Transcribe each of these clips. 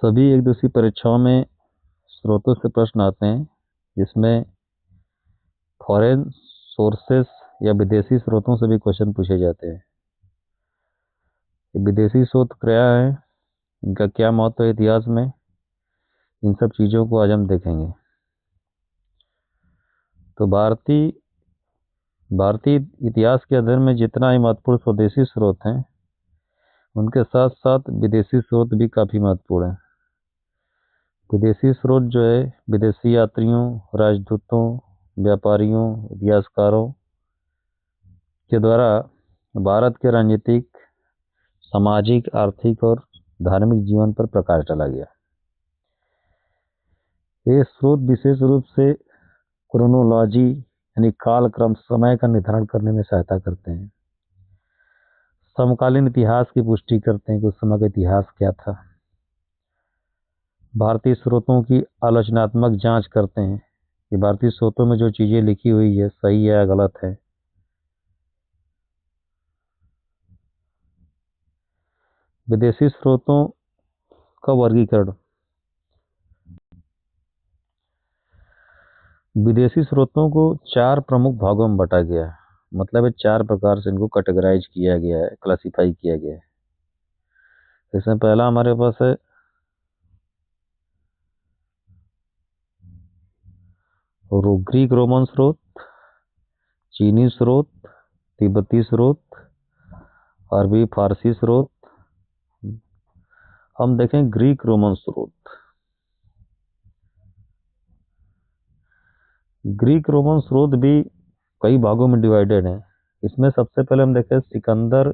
सभी एक दूसरी परीक्षाओं में स्रोतों से प्रश्न आते हैं जिसमें फॉरेन सोर्सेस या विदेशी स्रोतों से भी क्वेश्चन पूछे जाते हैं। ये विदेशी स्रोत क्या है, इनका क्या महत्व है इतिहास में, इन सब चीज़ों को आज हम देखेंगे। तो भारतीय इतिहास के अध्ययन में जितना ही महत्वपूर्ण स्वदेशी स्रोत हैं, उनके साथ साथ विदेशी स्रोत भी काफ़ी महत्वपूर्ण हैं। विदेशी स्रोत जो है विदेशी यात्रियों, राजदूतों, व्यापारियों, इतिहासकारों के द्वारा भारत के राजनीतिक, सामाजिक, आर्थिक और धार्मिक जीवन पर प्रकाश डाला गया। ये स्रोत विशेष रूप से क्रोनोलॉजी यानी कालक्रम, समय का निर्धारण करने में सहायता करते हैं। समकालीन इतिहास की पुष्टि करते हैं कि उस समय का इतिहास क्या था। भारतीय स्रोतों की आलोचनात्मक जांच करते हैं कि भारतीय स्रोतों में जो चीज़ें लिखी हुई है सही है या गलत है। विदेशी स्रोतों का वर्गीकरण। विदेशी स्रोतों को 4 प्रमुख भागों में बांटा गया है, मतलब 4 प्रकार से इनको कैटेगराइज किया गया है, क्लासिफाई किया गया है। इसमें पहला हमारे पास है ग्रीक रोमन स्रोत, चीनी स्रोत, तिब्बती स्रोत, अरबी फारसी स्रोत। हम देखें ग्रीक रोमन स्रोत। ग्रीक रोमन स्रोत भी कई भागों में डिवाइडेड है। इसमें सबसे पहले हम देखें सिकंदर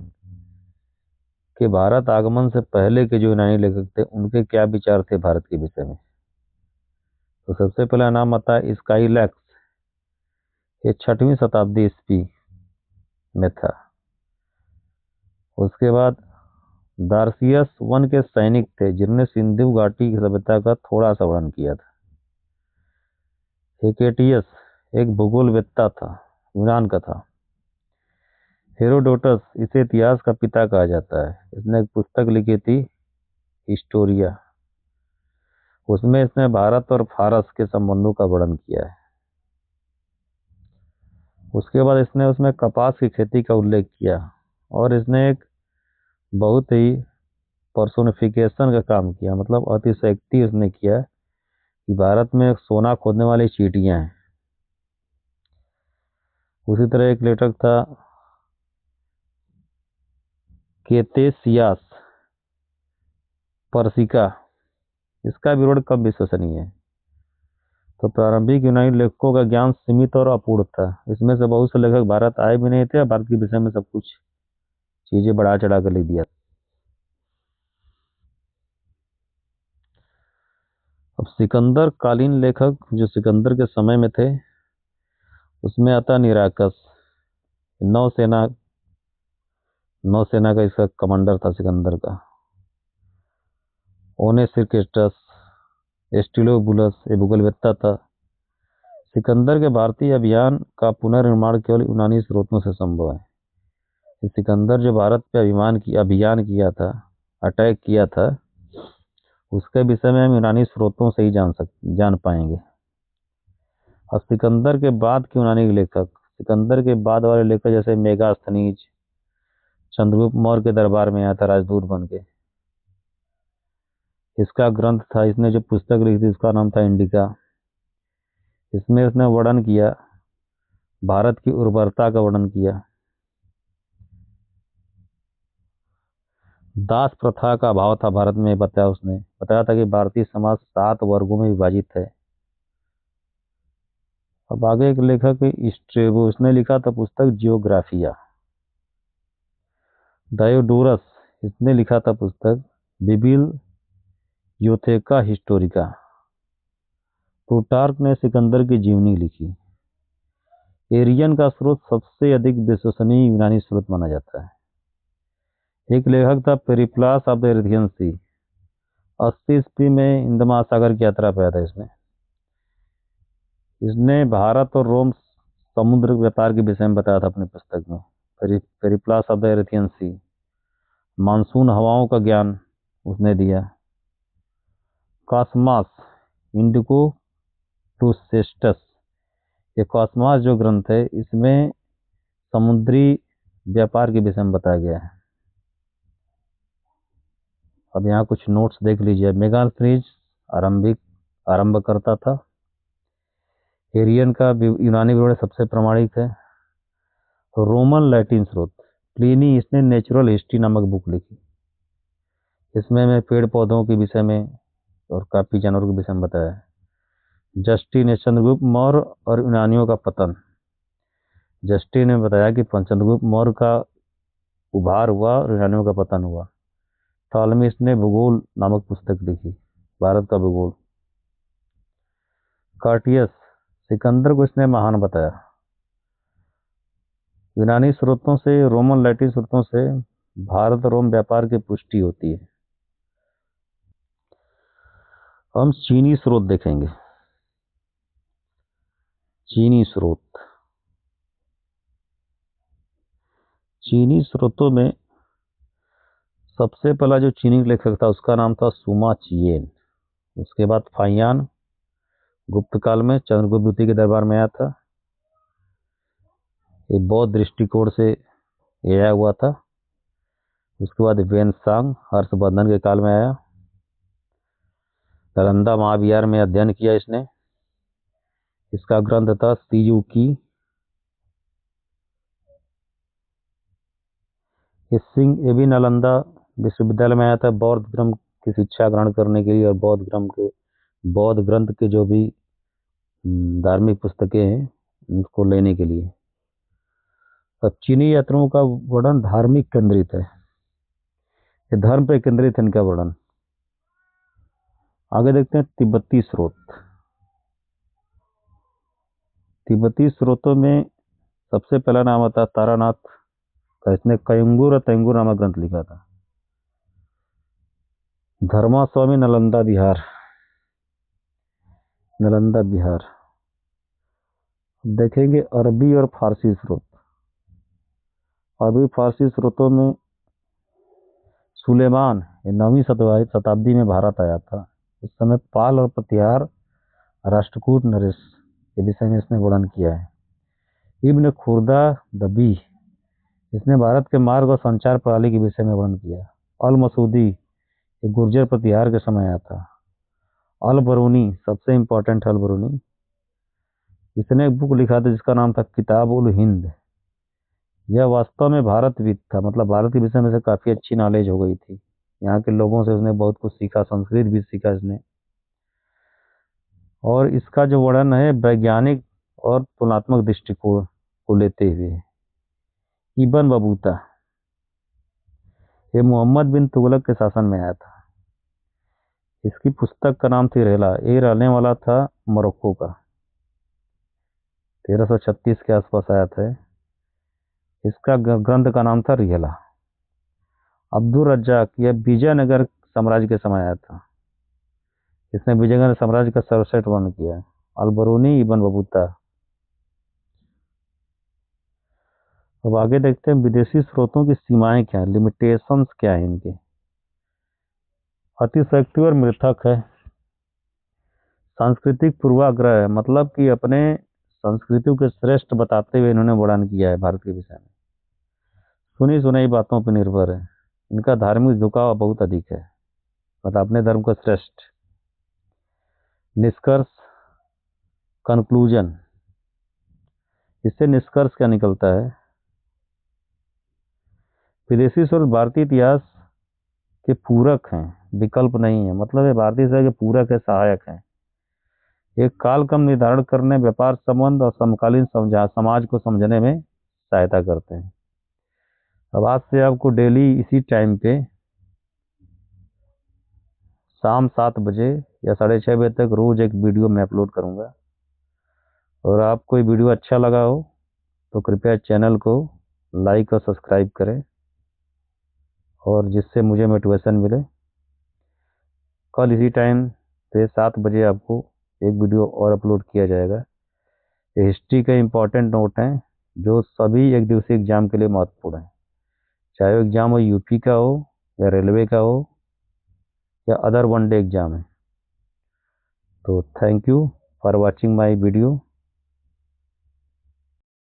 के भारत आगमन से पहले के जो यूनानी लेखक थे उनके क्या विचार थे भारत के विषय में। तो सबसे पहला नाम आता है स्काईलैक्स। ये 6वीं शताब्दी ईस्वी में था। उसके बाद दार्सियस वन के सैनिक थे जिन्होंने सिंधु घाटी की सभ्यता का थोड़ा सा वर्णन किया था। हेकेटियस एक भूगोलवेत्ता था, यूनान का था। हेरोडोटस, इसे इतिहास का पिता कहा जाता है। इसने एक पुस्तक लिखी थी हिस्टोरिया। उसमें इसने भारत और फारस के संबंधों का वर्णन किया है। उसके बाद इसने उसमें कपास की खेती का उल्लेख किया और इसने एक बहुत ही पर्सोनिफिकेशन का काम किया, मतलब अतिशयोक्ति उसने किया कि भारत में सोना खोदने वाली चींटियां हैं। उसी तरह एक लेखक था केतेसियास परसिका। इसका विवरण कम विश्वसनीय है। तो प्रारंभिक यूनानी लेखकों का ज्ञान सीमित और अपूर्ण था। इसमें से बहुत से लेखक भारत आए भी नहीं थे और भारत के विषय में सब कुछ चीजें बढ़ा चढ़ा कर लिख दिया। अब सिकंदर कालीन लेखक जो सिकंदर के समय में थे, उसमें आता निराकस। नौसेना का इसका कमांडर था सिकंदर का। ओनेसिर्केस्टस, एस्टिलोबुलस ये भूगोलवेत्ता था। सिकंदर के भारतीय अभियान का पुनर्निर्माण केवल यूनानी स्रोतों से संभव है। सिकंदर जो भारत पे अभियान किया था, अटैक किया था, उसके विषय में हम यूनानी स्रोतों से ही जान पाएंगे। अब सिकंदर के बाद के यूनानी लेखक, सिकंदर के बाद वाले लेखक जैसे मेगास्थनीज, चंद्रगुप्त मौर्य के दरबार में आया था राजदूत बन के। इसका ग्रंथ था, इसने जो पुस्तक लिखी थी उसका नाम था इंडिका। इसमें उसने वर्णन किया, भारत की उर्वरता का वर्णन किया। दास प्रथा का अभाव था भारत में, उसने बताया था कि भारतीय समाज 7 वर्गों में विभाजित है। अब आगे एक लेखक स्ट्रेबो, उसने लिखा था पुस्तक जियोग्राफिया। डायोडोरस, इसने लिखा था पुस्तक बिबिल योथेका हिस्टोरिका। प्लूटार्क ने सिकंदर की जीवनी लिखी। एरियन का स्रोत सबसे अधिक विश्वसनीय यूनानी स्रोत माना जाता है। एक लेखक था पेरिप्लस ऑफ द एरिथियन सी। 80 ईस्वी में हिंद महासागर की यात्रा पर आया था। इसने भारत और रोम समुद्र व्यापार के विषय में बताया था अपनी पुस्तक में, Periplus of the Erythraean Sea. Monsoon हवाओं का ज्ञान उसने दिया। कॉस्मॉस इंडिको प्रूसेस्टस, ये कॉस्मॉस जो ग्रंथ है इसमें समुद्री व्यापार के विषय में बताया गया है। अब यहाँ कुछ नोट्स देख लीजिए। मेगास्थनीज आरंभ करता था। एरियन का यूनानी विवरण सबसे प्रामाणिक है। रोमन लैटिन स्रोत प्लिनी, इसने नेचुरल हिस्ट्री नामक बुक लिखी। इसमें मैं पेड़ पौधों के विषय में और काफी जानवरों के विषय में बताया है। जस्टिन ने चंद्रगुप्त मौर्य और यूनानियों का पतन, जस्टिन ने बताया कि चंद्रगुप्त मौर्य का उभार हुआ और यूनानियों का पतन हुआ। टॉलमी ने भूगोल नामक पुस्तक लिखी, भारत का भूगोल। कार्टियस, सिकंदर को इसने महान बताया। यूनानी स्रोतों से, रोमन लैटिन स्रोतों से भारत रोम व्यापार की पुष्टि होती है। हम चीनी स्रोत देखेंगे। चीनी स्रोत, चीनी स्रोतों में सबसे पहला जो चीनी लेखक था उसका नाम था सुमा चियेन। उसके बाद फाइयान गुप्त काल में चंद्रगुप्त द्वितीय के दरबार में आया था। ये बौद्ध दृष्टिकोण से आया हुआ था। उसके बाद वेनसांग हर्षवर्धन के काल में आया। नालंदा महाविहार में अध्ययन किया इसने। इसका ग्रंथ था सीयूकी। सिंह ये भी नालंदा विश्वविद्यालय में आया था बौद्ध धर्म की शिक्षा ग्रहण करने के लिए और बौद्ध ग्रंथ के जो भी धार्मिक पुस्तकें हैं उनको लेने के लिए। अब चीनी यात्रियों का वर्णन धार्मिक केंद्रित है, ये धर्म पे केंद्रित है इनका वर्णन। आगे देखते हैं तिब्बती स्रोत। तिब्बती स्रोतों में सबसे पहला नाम आता तारानाथ का। इसने कयंगुर और तयंगुर नामक ग्रंथ लिखा था। धर्मास्वामी नालंदा बिहार, नालंदा बिहार। देखेंगे अरबी और फारसी स्रोत। अरबी फारसी स्रोतों में सुलेमान 9वीं शताब्दी में भारत आया था। उस समय पाल और प्रतिहार राष्ट्रकूट नरेश के विषय में इसने वर्णन किया है। इब्न खुर्दा दबी, इसने भारत के मार्ग और संचार प्रणाली के विषय में वर्णन किया। अल मसूदी ये गुर्जर प्रतिहार के समय आया था। अल बरूनी, सबसे इंपॉर्टेंट अल बरूनी, इसने एक बुक लिखा था जिसका नाम था किताब उल हिंद। यह वास्तव में भारतविद था, मतलब भारत के विषय में से काफी अच्छी नॉलेज हो गई थी। यहाँ के लोगों से उसने बहुत कुछ सीखा, संस्कृत भी सीखा इसने। और इसका जो वर्णन है वैज्ञानिक और तुलनात्मक दृष्टिकोण को लेते हुए। इब्न बतूता, ये मोहम्मद बिन तुगलक के शासन में आया था। इसकी पुस्तक का नाम थी रेला। ये रहने वाला था मोरक्को का। 1336 के आसपास आया था। इसका ग्रंथ का नाम था रिहला। अब्दुल रज्जाक, यह विजयनगर साम्राज्य के समय आया था। इसने विजयनगर साम्राज्य का सर्वश्रेष्ठ वर्णन किया है। Al-Biruni, Ibn Battuta. अब आगे देखते हैं विदेशी स्रोतों की सीमाएं क्या है, लिमिटेशंस क्या है इनके। अतिशयोक्ति और मृथक है। सांस्कृतिक पूर्वाग्रह है, मतलब कि अपने संस्कृतियों के श्रेष्ठ बताते हुए इन्होंने वर्णन किया है भारत के विषय में। सुनी सुनाई बातों पर निर्भर है। इनका धार्मिक झुकाव बहुत अधिक है, मतलब अपने धर्म को श्रेष्ठ। निष्कर्ष, कंक्लूजन, इससे निष्कर्ष क्या निकलता है। विदेशी स्रोत भारतीय इतिहास के पूरक हैं, विकल्प नहीं है। मतलब ये भारतीय इतिहास के पूरक है, सहायक हैं। एक कालक्रम निर्धारण करने, व्यापार संबंध और समकालीन समाज को समझने में सहायता करते हैं। अब आज से आपको डेली इसी टाइम पे शाम 7 बजे या 6:30 बजे तक रोज एक वीडियो मैं अपलोड करूंगा। और आपको ये वीडियो अच्छा लगा हो तो कृपया चैनल को लाइक और सब्सक्राइब करें, और जिससे मुझे मोटिवेशन मिले। कल इसी टाइम पे 7 बजे आपको एक वीडियो और अपलोड किया जाएगा। ये हिस्ट्री के इम्पोर्टेंट नोट हैं जो सभी एक दिवसीय एग्जाम के लिए महत्वपूर्ण है, चाहे वो एग्जाम हो यूपी का हो या रेलवे का हो या अदर 1 डे एग्जाम है। तो thank you for watching my video.